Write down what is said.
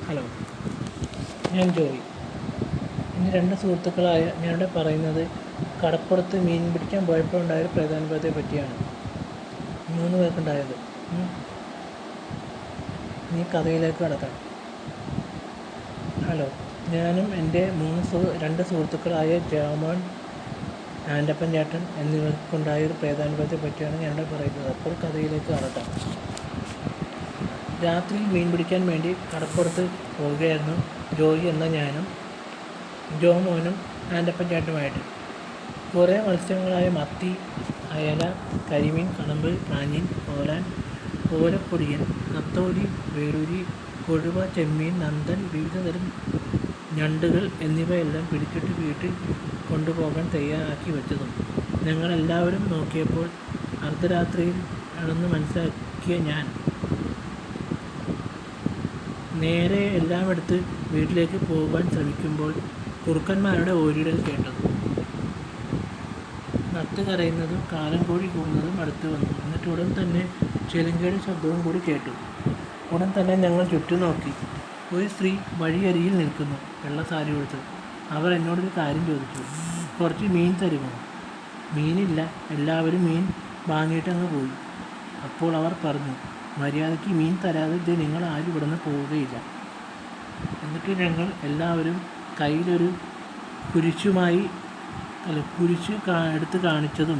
Hello, ഞാൻ ജോയി. ഇന്ന് രണ്ട് സുഹൃത്തുക്കളായ ഞാനിവിടെ പറയുന്നത് കടപ്പുറത്ത് മീൻ പിടിക്കാൻ പോയപ്പോൾ ഉണ്ടായൊരു പ്രധാനപതയെ പറ്റിയാണ്. 3 പേർക്കുണ്ടായത്. ഇനി കഥയിലേക്ക് കടക്കാം. ഹലോ, ഞാനും എൻ്റെ രണ്ട് സുഹൃത്തുക്കളായ ജോമോൻ, ആൻ്റപ്പൻ ചേട്ടൻ എന്നിവർക്കുണ്ടായൊരു പ്രധാനപതയെ പറ്റിയാണ് ഞാനിവിടെ പറയുന്നത്. അപ്പോൾ കഥയിലേക്ക് കടക്കാം. രാത്രി മീൻ പിടിക്കാൻ വേണ്ടി കടപ്പുറത്ത് പോവുകയായിരുന്നു ജോയി എന്ന ഞാനും ജോമോനും ആൻ്റപ്പൻ ചേട്ടനുമായിട്ട്. കുറേ മത്സ്യങ്ങളായ മത്തി, അയല, കരിമീൻ, കണമ്പ്, പ്രാഞ്ഞീൻ, കോലാൻ, ഓലപ്പൊടിയൻ, നത്തോലി, വേളൂരി, കൊഴുവ, ചെമ്മീൻ, നന്തൻ, വിവിധ തരം ഞണ്ടുകൾ എന്നിവയെല്ലാം പിടിച്ചിട്ട് വീട്ടിൽ കൊണ്ടുപോകാൻ തയ്യാറാക്കി വെച്ചതും ഞങ്ങളെല്ലാവരും നോക്കിയപ്പോൾ അർദ്ധരാത്രിയിൽ ആണെന്ന് മനസ്സിലാക്കിയ ഞാൻ നേരെ എല്ലാം എടുത്ത് വീട്ടിലേക്ക് പോകാൻ ശ്രമിക്കുമ്പോൾ കുറുക്കന്മാരുടെ ഓരിയിടൽ കേട്ടത്. നത്ത് കരയുന്നതും കാലം കോഴി കൂവുന്നതും അടുത്ത് വന്നു. എന്നിട്ട് ഉടൻ തന്നെ ചിലങ്കയുടെ ശബ്ദവും കൂടി കേട്ടു. ഉടൻ തന്നെ ഞങ്ങൾ ചുറ്റും നോക്കി. ഒരു സ്ത്രീ വഴിയരികിൽ നിൽക്കുന്നു, വെള്ള സാരി ഉടുത്ത്. അവർ എന്നോടൊരു കാര്യം ചോദിച്ചു. കുറച്ച് മീൻ തരുമോ? മീനില്ല. എല്ലാവരും മീൻ വാങ്ങിയിട്ട് അങ്ങ് പോയി. അപ്പോൾ അവർ പറഞ്ഞു, മര്യാദയ്ക്ക് മീൻ തരാതെ നിങ്ങൾ ആരും ഇവിടുന്ന് പോവുകയില്ല. എന്നിട്ട് ഞങ്ങൾ എല്ലാവരും കയ്യിലൊരു കുരിശ് എടുത്ത് കാണിച്ചതും